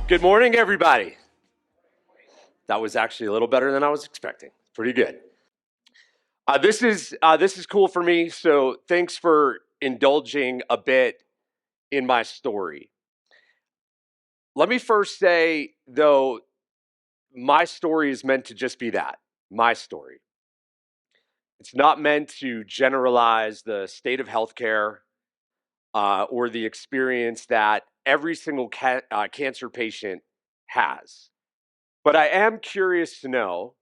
Good morning, everybody. That was actually a little better than I was expecting. Pretty good. This is cool for me. So thanks for indulging a bit in my story. Let me first say, though, my story is meant to just be that, my story. It's not meant to generalize the state of healthcare or the experience that every single cancer patient has. But I am curious to know,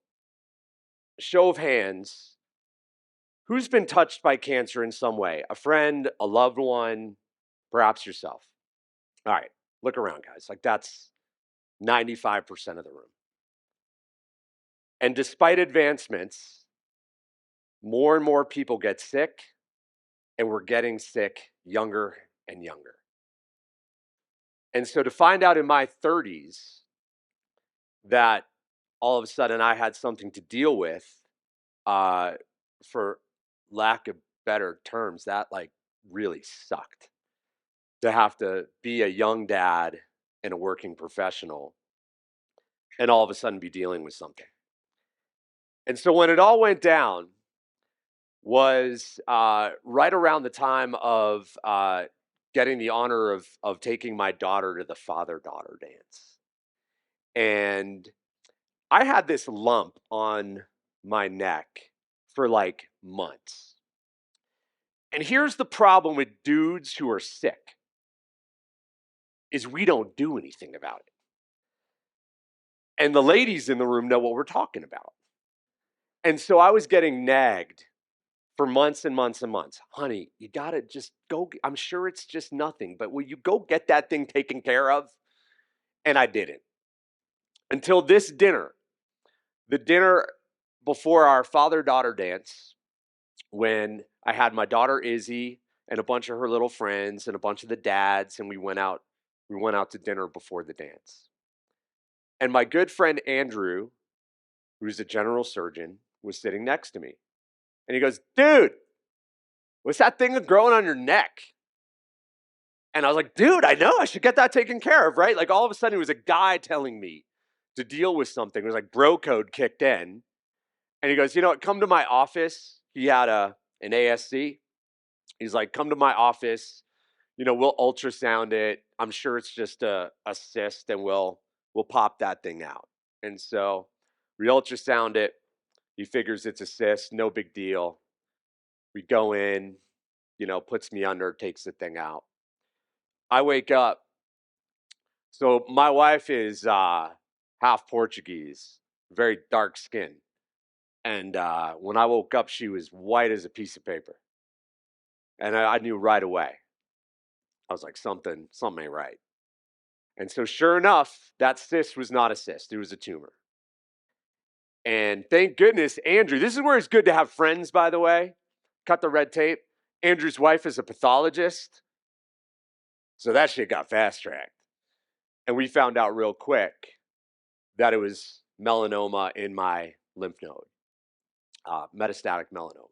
show of hands, who's been touched by cancer in some way? A friend, a loved one, perhaps yourself. All right, look around, guys. Like that's 95% of the room. And despite advancements, more and more people get sick, and we're getting sick younger and younger. And so to find out in my 30s that all of a sudden I had something to deal with, uh, for lack of better terms, that like really sucked. To have to be a young dad and a working professional and all of a sudden be dealing with something. And so when it all went down was right around the time of getting the honor of taking my daughter to the father-daughter dance. And I had this lump on my neck for like months. And here's the problem with dudes who are sick is we don't do anything about it. And the ladies in the room know what we're talking about. And so I was getting nagged for months and months and months. Honey, you got to just go. I'm sure it's just nothing, but will you go get that thing taken care of? And I didn't. Until this dinner, the dinner before our father-daughter dance, when I had my daughter Izzy and a bunch of her little friends and a bunch of the dads, and we went out to dinner before the dance. And my good friend Andrew, who's a general surgeon, was sitting next to me. And he goes, dude, what's that thing growing on your neck? And I was like, dude, I know, I should get that taken care of, right? Like all of a sudden it was a guy telling me to deal with something. It was like bro code kicked in. And he goes, you know what, come to my office. He had an ASC. He's like, come to my office. We'll ultrasound it. I'm sure it's just a cyst and we'll pop that thing out. And so we ultrasound it. He figures it's a cyst, no big deal. We go in, puts me under, takes the thing out. I wake up. So my wife is half Portuguese, very dark skin. And when I woke up, she was white as a piece of paper. And I knew right away. I was like, something ain't right. And so sure enough, that cyst was not a cyst. It was a tumor. And thank goodness, Andrew, this is where it's good to have friends, by the way. Cut the red tape. Andrew's wife is a pathologist. So that shit got fast-tracked. And we found out real quick that it was melanoma in my lymph node, metastatic melanoma.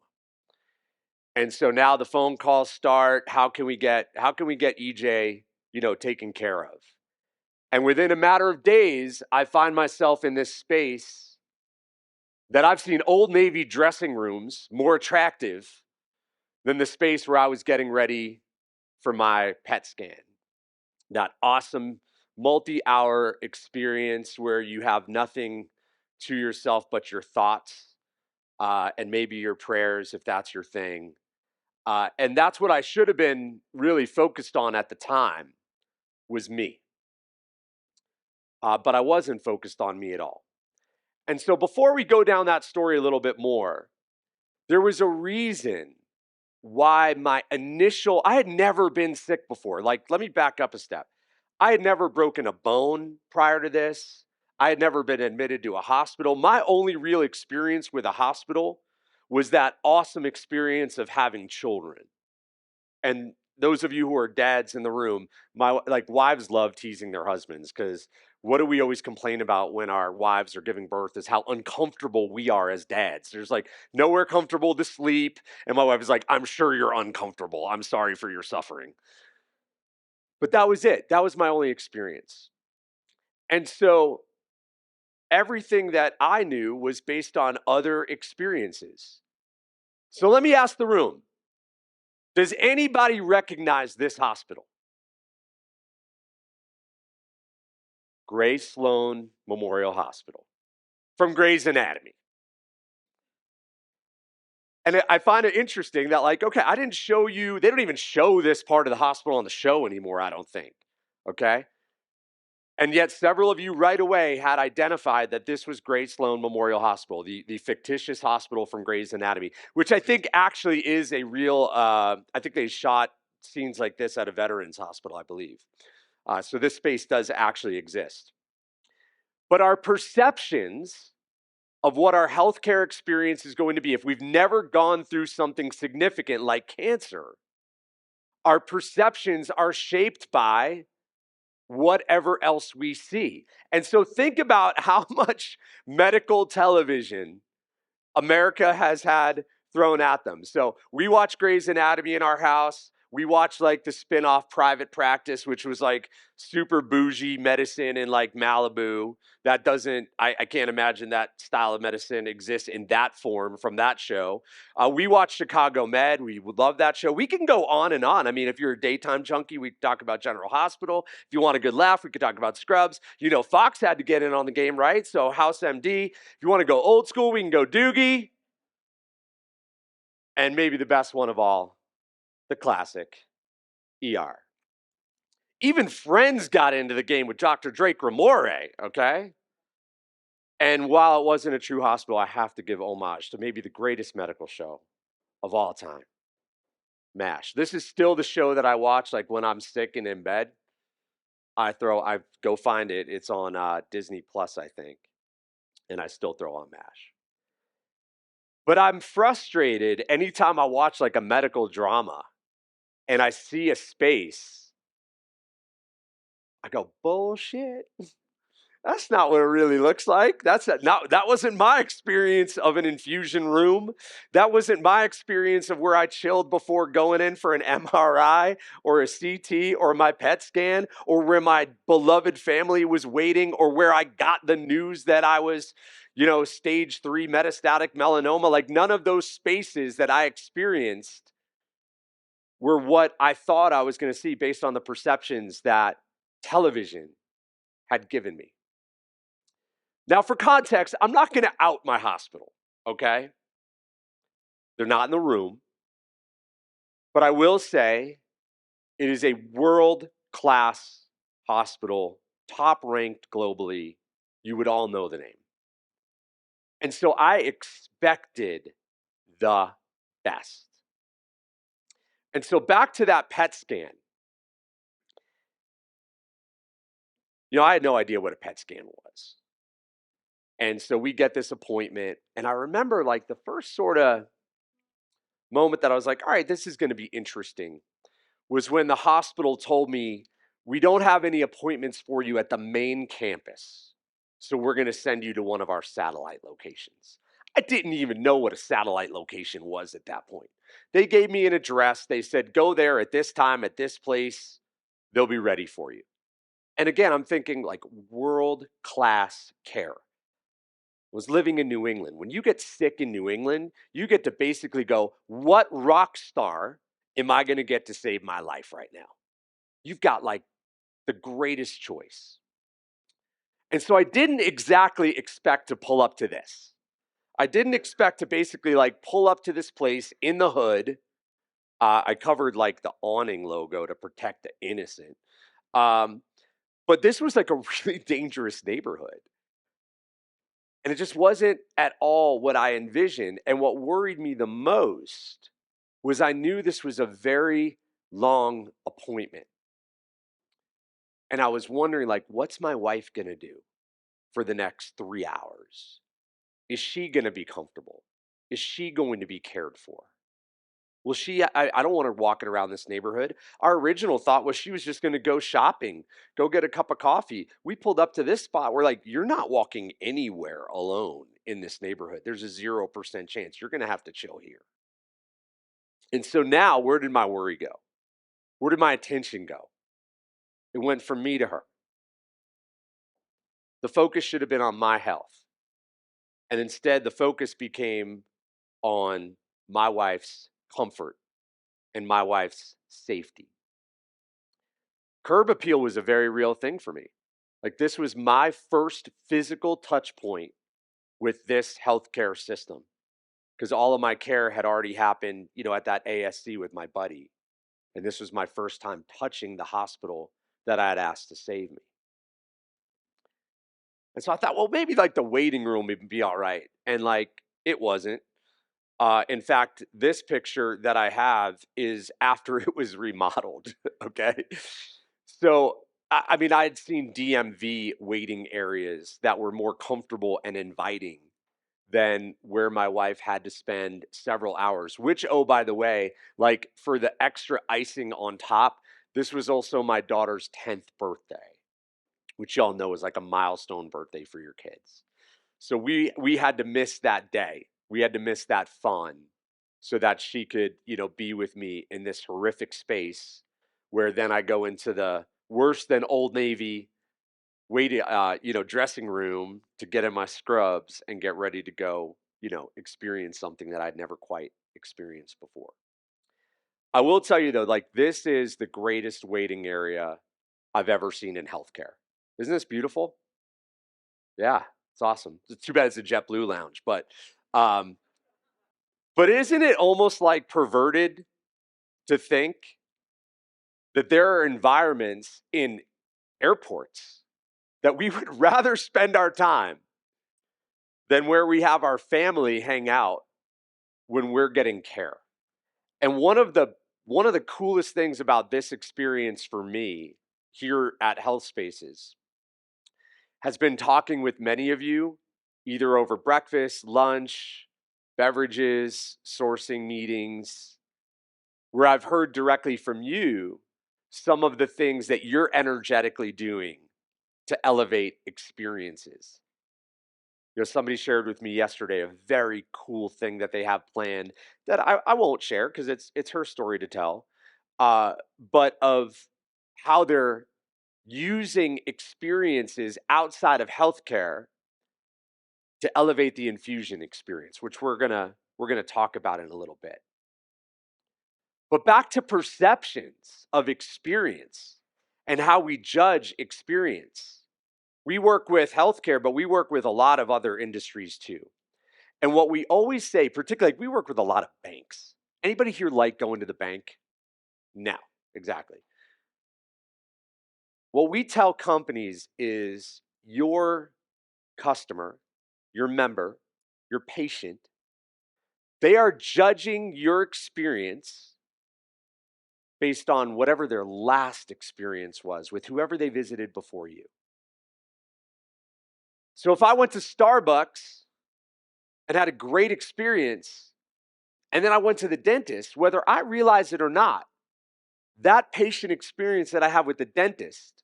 And so now the phone calls start. How can we get EJ, taken care of? And within a matter of days, I find myself in this space that I've seen Old Navy dressing rooms more attractive than the space where I was getting ready for my PET scan. That awesome multi-hour experience where you have nothing to yourself but your thoughts and maybe your prayers if that's your thing. And that's what I should have been really focused on at the time was me. But I wasn't focused on me at all. And so before we go down that story a little bit more, there was a reason why I had never been sick before. Like, let me back up a step. I had never broken a bone prior to this. I had never been admitted to a hospital. My only real experience with a hospital was that awesome experience of having children. And those of you who are dads in the room, wives love teasing their husbands because what do we always complain about when our wives are giving birth is how uncomfortable we are as dads. There's like nowhere comfortable to sleep. And my wife is like, I'm sure you're uncomfortable. I'm sorry for your suffering. But that was it. That was my only experience. And so everything that I knew was based on other experiences. So let me ask the room, does anybody recognize this hospital? Grace Sloan Memorial Hospital from Grey's Anatomy. And I find it interesting that, like, okay, I didn't show you, they don't even show this part of the hospital on the show anymore, I don't think. Okay. And yet, several of you right away had identified that this was Grace Sloan Memorial Hospital, the fictitious hospital from Grey's Anatomy, which I think actually is a real, I think they shot scenes like this at a veterans hospital, I believe. So this space does actually exist. But our perceptions of what our healthcare experience is going to be, if we've never gone through something significant like cancer, our perceptions are shaped by whatever else we see. And so think about how much medical television America has had thrown at them. So we watch Grey's Anatomy in our house. We watch like the spin-off Private Practice, which was like super bougie medicine in like Malibu. That doesn't, I can't imagine that style of medicine exists in that form from that show. We watch Chicago Med. We would love that show. We can go on and on. I mean, if you're a daytime junkie, we talk about General Hospital. If you want a good laugh, we could talk about Scrubs. You know, Fox had to get in on the game, right? So House MD. If you want to go old school, we can go Doogie. And maybe the best one of all, the classic ER. Even Friends got into the game with Dr. Drake Ramore, okay? And while it wasn't a true hospital, I have to give homage to maybe the greatest medical show of all time, MASH. This is still the show that I watch like when I'm sick and in bed. I go find it. It's on Disney Plus, I think, and I still throw on MASH. But I'm frustrated anytime I watch like a medical drama and I see a space. I go, bullshit. That's not what it really looks like. That wasn't my experience of an infusion room. That wasn't my experience of where I chilled before going in for an MRI or a CT or my PET scan, or where my beloved family was waiting, or where I got the news that I was, stage 3 metastatic melanoma. Like, none of those spaces that I experienced were what I thought I was going to see based on the perceptions that television had given me. Now, for context, I'm not going to out my hospital, okay? They're not in the room. But I will say it is a world-class hospital, top-ranked globally. You would all know the name. And so I expected the best. And so back to that PET scan. I had no idea what a PET scan was. And so we get this appointment, and I remember like the first sort of moment that I was like, all right, this is going to be interesting, was when the hospital told me, we don't have any appointments for you at the main campus, so we're going to send you to one of our satellite locations. I didn't even know what a satellite location was at that point. They gave me an address. They said, go there at this time, at this place. They'll be ready for you. And again, I'm thinking like world-class care. Was living in New England. When you get sick in New England, you get to basically go, what rock star am I going to get to save my life right now? You've got like the greatest choice. And so I didn't exactly expect to pull up to this. I didn't expect to basically like pull up to this place in the hood. I covered like the awning logo to protect the innocent. But this was like a really dangerous neighborhood. And it just wasn't at all what I envisioned. And what worried me the most was I knew this was a very long appointment. And I was wondering, like, what's my wife going to do for the next 3 hours? Is she going to be comfortable? Is she going to be cared for? Well, I don't want her walking around this neighborhood. Our original thought was she was just going to go shopping, go get a cup of coffee. We pulled up to this spot. We're like, you're not walking anywhere alone in this neighborhood. There's a 0% chance. You're going to have to chill here. And so now, where did my worry go? Where did my attention go? It went from me to her. the focus should have been on my health. And instead, the focus became on my wife's comfort and my wife's safety. Curb appeal was a very real thing for me. Like, this was my first physical touch point with this healthcare system because all of my care had already happened, at that ASC with my buddy. And this was my first time touching the hospital that I had asked to save me. And so I thought, well, maybe like the waiting room would be all right. And like, it wasn't. In fact, this picture that I have is after it was remodeled. Okay. So, I mean, I had seen DMV waiting areas that were more comfortable and inviting than where my wife had to spend several hours, which, oh, by the way, like for the extra icing on top, this was also my daughter's 10th birthday, which y'all know is like a milestone birthday for your kids. So we had to miss that day. We had to miss that fun so that she could, be with me in this horrific space where then I go into the worse than Old Navy waiting, dressing room to get in my scrubs and get ready to go, experience something that I'd never quite experienced before. I will tell you though, like this is the greatest waiting area I've ever seen in healthcare. Isn't this beautiful? Yeah, it's awesome. It's too bad it's a JetBlue lounge, um, but isn't it almost like perverted to think that there are environments in airports that we would rather spend our time than where we have our family hang out when we're getting care. And one of the coolest things about this experience for me here at HealthSpaces has been talking with many of you, either over breakfast, lunch, beverages, sourcing meetings, where I've heard directly from you some of the things that you're energetically doing to elevate experiences. Somebody shared with me yesterday a very cool thing that they have planned that I won't share because it's her story to tell, but of how they're using experiences outside of healthcare to elevate the infusion experience, which we're gonna talk about in a little bit. But back to perceptions of experience and how we judge experience. We work with healthcare, but we work with a lot of other industries too. And what we always say, particularly like we work with a lot of banks. Anybody here like going to the bank? No, exactly. What we tell companies is your customer, your member, your patient, they are judging your experience based on whatever their last experience was with whoever they visited before you. So if I went to Starbucks and had a great experience, and then I went to the dentist, whether I realize it or not, that patient experience that I have with the dentist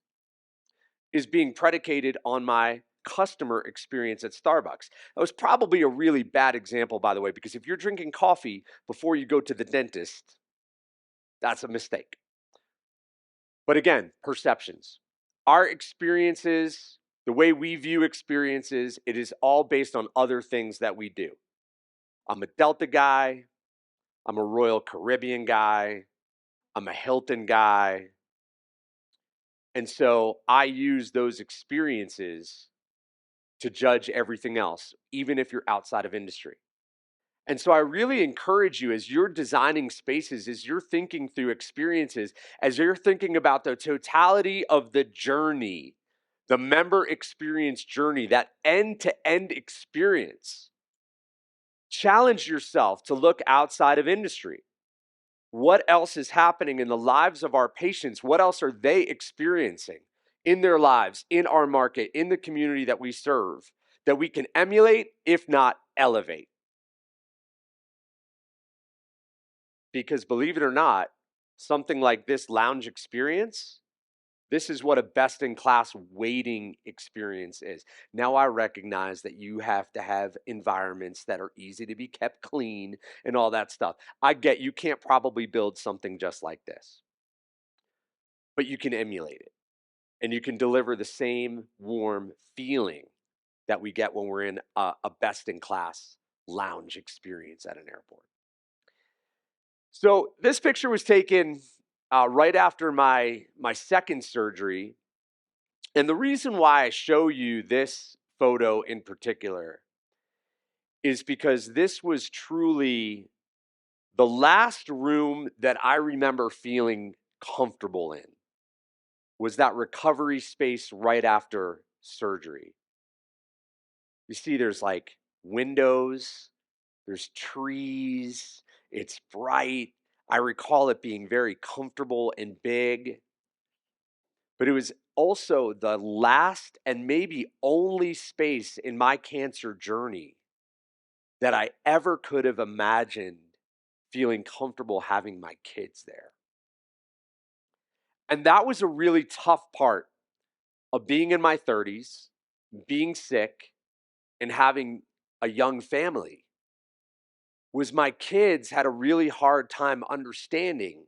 is being predicated on my customer experience at Starbucks. That was probably a really bad example, by the way, because if you're drinking coffee before you go to the dentist, that's a mistake. But again, perceptions. Our experiences, the way we view experiences, it is all based on other things that we do. I'm a Delta guy. I'm a Royal Caribbean guy. I'm a Hilton guy. And so I use those experiences to judge everything else, even if you're outside of industry. And so I really encourage you as you're designing spaces, as you're thinking through experiences, as you're thinking about the totality of the journey, the member experience journey, that end to end experience, challenge yourself to look outside of industry. What else is happening in the lives of our patients? What else are they experiencing in their lives, in our market, in the community that we serve, that we can emulate, if not elevate? Because believe it or not, something like this lounge experience, this is what a best in class waiting experience is. Now, I recognize that you have to have environments that are easy to be kept clean and all that stuff. I get you can't probably build something just like this, but you can emulate it. and you can deliver the same warm feeling that we get when we're in a best-in-class lounge experience at an airport. So this picture was taken right after my second surgery, and the reason why I show you this photo in particular is because this was truly the last room that I remember feeling comfortable in, was that recovery space right after surgery. You see, there's like windows, there's trees, it's bright. I recall it being very comfortable and big, but it was also the last and maybe only space in my cancer journey that I ever could have imagined feeling comfortable having my kids there. And that was a really tough part of being in my 30s, being sick, and having a young family. Was my kids had a really hard time understanding,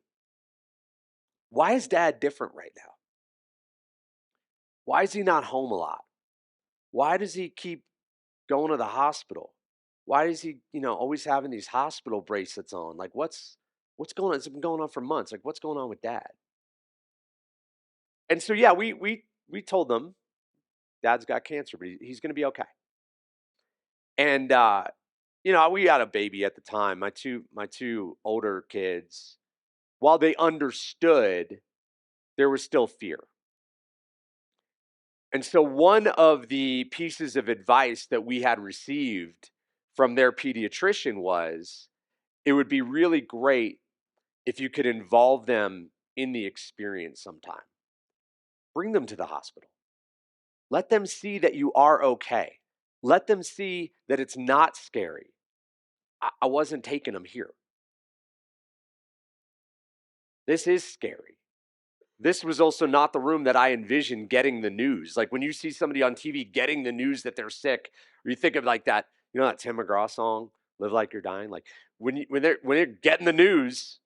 why is dad different right now? Why is he not home a lot? Why does he keep going to the hospital? Why is he, always having these hospital bracelets on? Like what's going on? It's been going on for months. Like what's going on with dad? And so yeah, we told them dad's got cancer, but he's going to be okay. And we had a baby at the time. My two older kids, while they understood, there was still fear. And so one of the pieces of advice that we had received from their pediatrician was, it would be really great if you could involve them in the experience sometime. Bring them to the hospital. Let them see that you are okay. Let them see that it's not scary. I wasn't taking them here. This is scary. This was also not the room that I envisioned getting the news. Like when you see somebody on TV getting the news that they're sick, or you think of like that, that Tim McGraw song, "Live Like You're Dying." Like when they're getting the news,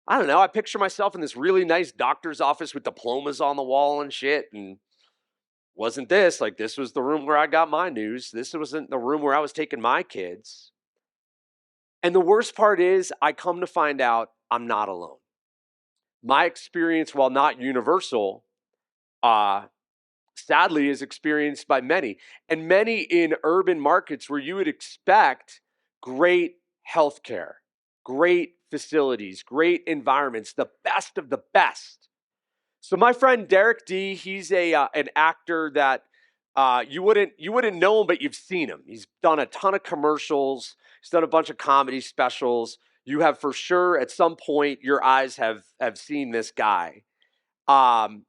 I don't know. I picture myself in this really nice doctor's office with diplomas on the wall and shit. And wasn't this like this was the room where I got my news? This wasn't the room where I was taking my kids. And the worst part is, I come to find out I'm not alone. My experience, while not universal, sadly is experienced by many, and many in urban markets where you would expect great healthcare, great facilities, great environments, the best of the best. So my friend Derek D, he's an actor that you wouldn't know him, but you've seen him. He's done a ton of commercials. He's done a bunch of comedy specials. You have for sure at some point your eyes have seen this guy, and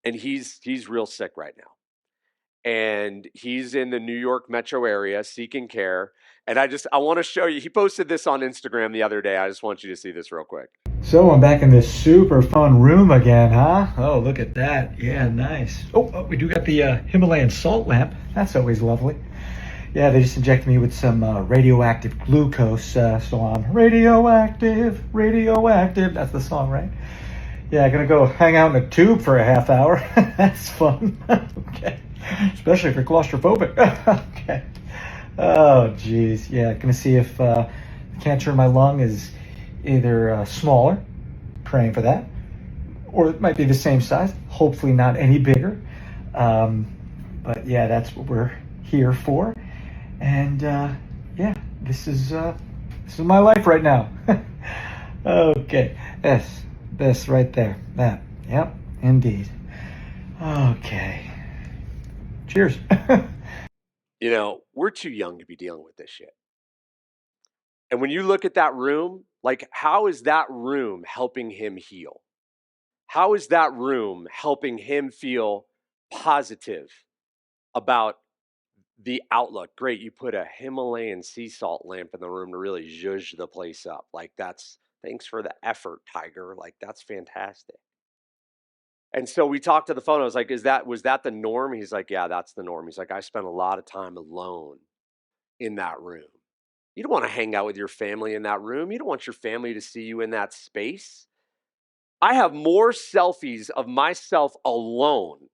he's real sick right now, and he's in the New York metro area seeking care. And I want to show you. He posted this on Instagram the other day. I just want you to see this real quick. So I'm back in this super fun room again, huh? Oh, look at that. Yeah, nice. Oh, we do got the Himalayan salt lamp. That's always lovely. Yeah, they just injected me with some radioactive glucose, so I'm radioactive, radioactive. That's the song, right? Yeah, gonna go hang out in a tube for a half hour. That's fun. Okay. Especially if you're claustrophobic. Okay. Oh, geez. Yeah, gonna see if the cancer in my lung is either smaller, praying for that, or it might be the same size, hopefully not any bigger. But yeah, that's what we're here for. And yeah, this is my life right now. Okay, this right there, that, yep, indeed. Okay, cheers. We're too young to be dealing with this shit. And when you look at that room, like, how is that room helping him heal? How is that room helping him feel positive about the outlook? Great, you put a Himalayan sea salt lamp in the room to really zhuzh the place up. Like, thanks for the effort, Tiger. Like, that's fantastic. And so we talked to the phone. I was like, was that the norm? He's like, yeah, that's the norm. He's like, I spent a lot of time alone in that room. You don't want to hang out with your family in that room. You don't want your family to see you in that space. I have more selfies of myself alone.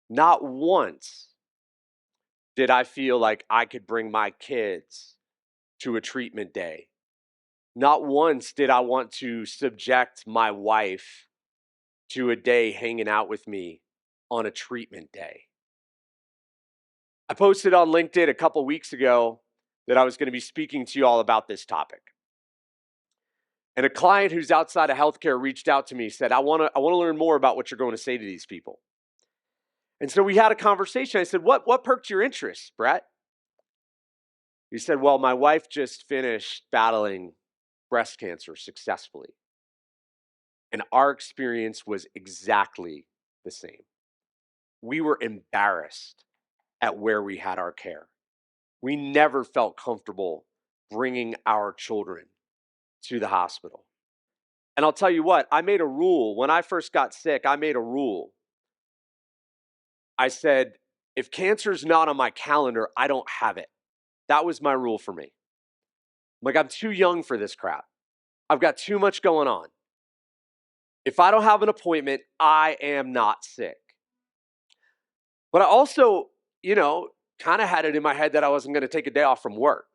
Not once did I feel like I could bring my kids to a treatment day. Not once did I want to subject my wife to a day hanging out with me on a treatment day. I posted on LinkedIn a couple weeks ago that I was going to be speaking to you all about this topic. And a client who's outside of healthcare reached out to me, said, I want to learn more about what you're going to say to these people. And so we had a conversation. I said, what perked your interest, Brett? He said, well, my wife just finished battling breast cancer successfully. And our experience was exactly the same. We were embarrassed at where we had our care. We never felt comfortable bringing our children to the hospital. And I'll tell you what, I made a rule. When I first got sick, I made a rule. I said, if cancer's not on my calendar, I don't have it. That was my rule for me. Like, I'm too young for this crap. I've got too much going on. If I don't have an appointment, I am not sick. But I also, kind of had it in my head that I wasn't going to take a day off from work.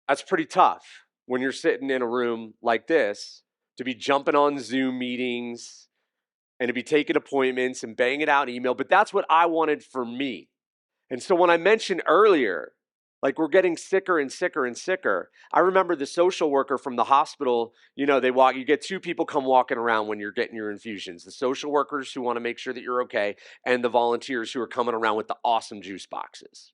That's pretty tough when you're sitting in a room like this to be jumping on Zoom meetings and to be taking appointments and banging out email. But that's what I wanted for me. And so when I mentioned earlier, like, we're getting sicker and sicker and sicker. I remember the social worker from the hospital, you get two people come walking around when you're getting your infusions. The social workers who want to make sure that you're okay, and the volunteers who are coming around with the awesome juice boxes.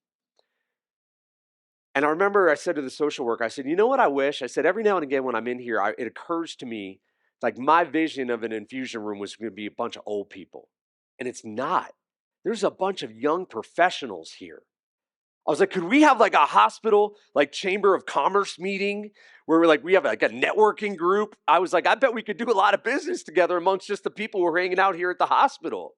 And I remember I said to the social worker, I said, you know what I wish? I said, every now and again when I'm in here, it occurs to me, like, my vision of an infusion room was going to be a bunch of old people. And it's not. There's a bunch of young professionals here. I was like, could we have like a hospital, like chamber of commerce meeting where we have like a networking group? I was like, I bet we could do a lot of business together amongst just the people who are hanging out here at the hospital.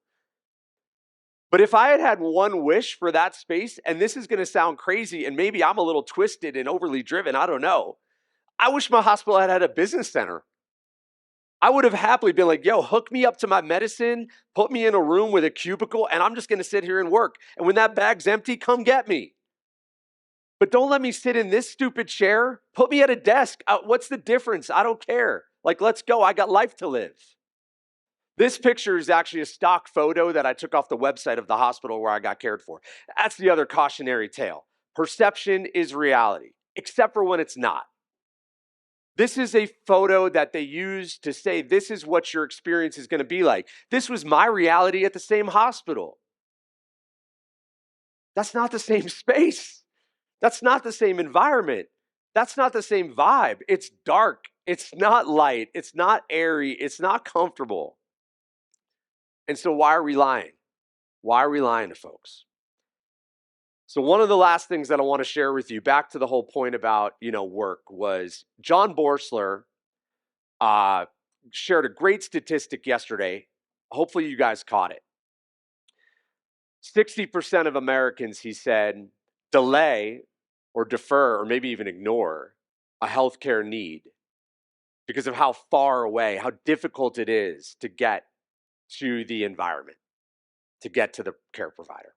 But if I had had one wish for that space, and this is going to sound crazy, and maybe I'm a little twisted and overly driven, I don't know. I wish my hospital had a business center. I would have happily been like, yo, hook me up to my medicine, put me in a room with a cubicle, and I'm just going to sit here and work. And when that bag's empty, come get me. But don't let me sit in this stupid chair. Put me at a desk. What's the difference? I don't care. Like, let's go. I got life to live. This picture is actually a stock photo that I took off the website of the hospital where I got cared for. That's the other cautionary tale. Perception is reality, except for when it's not. This is a photo that they use to say this is what your experience is going to be like. This was my reality at the same hospital. That's not the same space. That's not the same environment. That's not the same vibe. It's dark. It's not light. It's not airy. It's not comfortable. And so why are we lying? Why are we lying to folks? So one of the last things that I want to share with you, back to the whole point about, work, was John Borsler shared a great statistic yesterday. Hopefully you guys caught it. 60% of Americans, he said, delay or defer or maybe even ignore a healthcare need because of how far away, how difficult it is to get to the environment, to get to the care provider.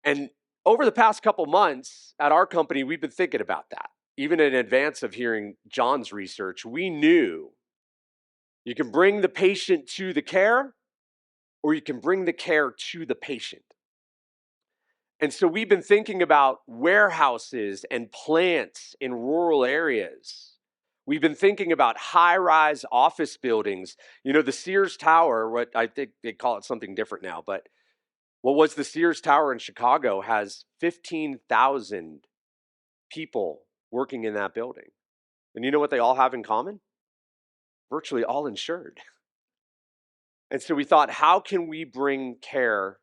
And over the past couple months at our company, we've been thinking about that. Even in advance of hearing John's research, we knew you can bring the patient to the care, or you can bring the care to the patient. And so we've been thinking about warehouses and plants in rural areas. We've been thinking about high-rise office buildings. The Sears Tower, what I think they call it something different now, but what was the Sears Tower in Chicago has 15,000 people working in that building. And you know what they all have in common? Virtually all insured. And so we thought, how can we bring care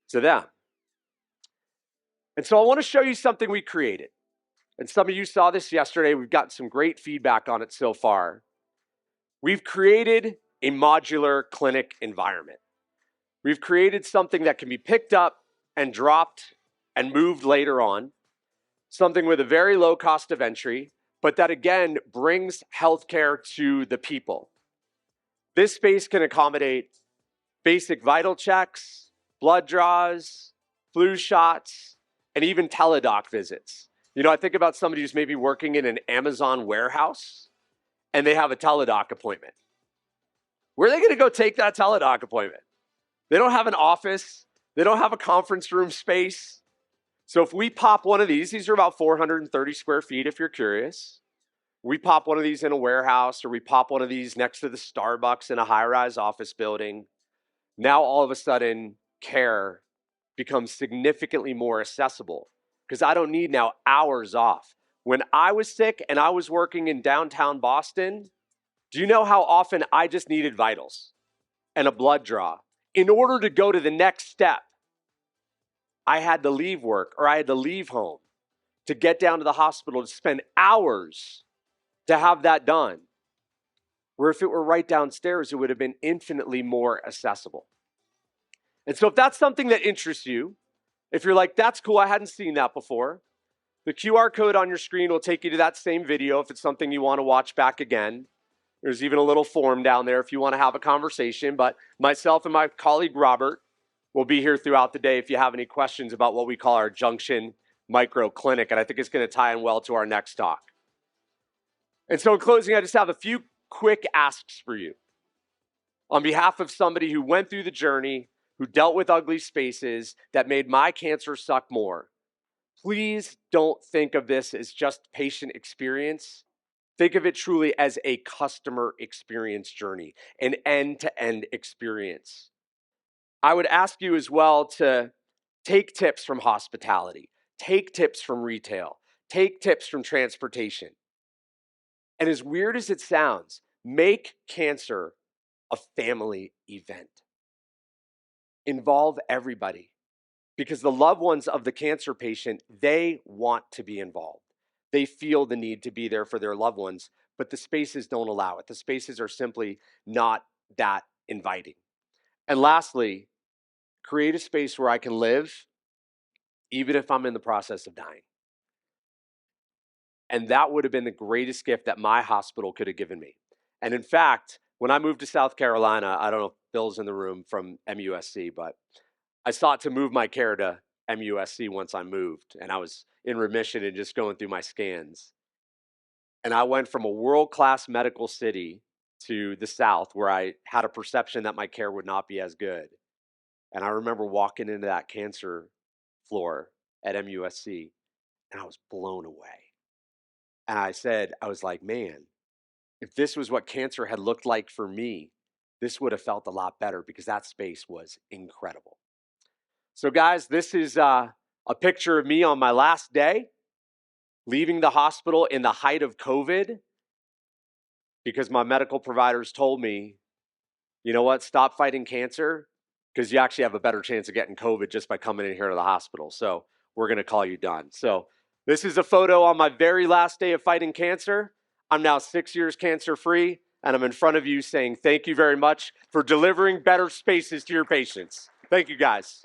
to them? And so I want to show you something we created. And some of you saw this yesterday. We've got some great feedback on it so far. We've created a modular clinic environment. We've created something that can be picked up and dropped and moved later on. Something with a very low cost of entry, but that again brings healthcare to the people. This space can accommodate basic vital checks, blood draws, flu shots, and even teledoc visits. You know, I think about somebody who's maybe working in an Amazon warehouse and they have a teledoc appointment. Where are they going to go take that teledoc appointment? They don't have an office. They don't have a conference room space. So if we pop one of these are about 430 square feet if you're curious. We pop one of these in a warehouse, or we pop one of these next to the Starbucks in a high-rise office building. Now all of a sudden, care becomes significantly more accessible because I don't need now hours off. When I was sick and I was working in downtown Boston, do you know how often I just needed vitals and a blood draw? In order to go to the next step, I had to leave work or I had to leave home to get down to the hospital to spend hours to have that done. Where if it were right downstairs, it would have been infinitely more accessible. And so if that's something that interests you, if you're like, that's cool, I hadn't seen that before, the QR code on your screen will take you to that same video if it's something you want to watch back again. There's even a little form down there if you want to have a conversation, but myself and my colleague Robert will be here throughout the day if you have any questions about what we call our Junction Micro Clinic, and I think it's going to tie in well to our next talk. And so in closing, I just have a few quick asks for you. On behalf of somebody who went through the journey, who dealt with ugly spaces that made my cancer suck more, please don't think of this as just patient experience. Think of it truly as a customer experience journey, an end-to-end experience. I would ask you as well to take tips from hospitality, take tips from retail, take tips from transportation. And as weird as it sounds, make cancer a family event. Involve everybody, because the loved ones of the cancer patient, they want to be involved. They feel the need to be there for their loved ones, but the spaces don't allow it. The spaces are simply not that inviting. And lastly, create a space where I can live, even if I'm in the process of dying. And that would have been the greatest gift that my hospital could have given me. And in fact, when I moved to South Carolina, I don't know if Bill's in the room from MUSC, but I sought to move my care to MUSC once I moved. And I was in remission and just going through my scans. And I went from a world-class medical city to the South where I had a perception that my care would not be as good. And I remember walking into that cancer floor at MUSC and I was blown away. And I was like, man, if this was what cancer had looked like for me, this would have felt a lot better because that space was incredible. So guys, this is a picture of me on my last day, leaving the hospital in the height of COVID because my medical providers told me, you know what, stop fighting cancer because you actually have a better chance of getting COVID just by coming in here to the hospital. So we're going to call you done. So this is a photo on my very last day of fighting cancer. I'm now 6 years cancer-free, and I'm in front of you saying thank you very much for delivering better spaces to your patients. Thank you, guys.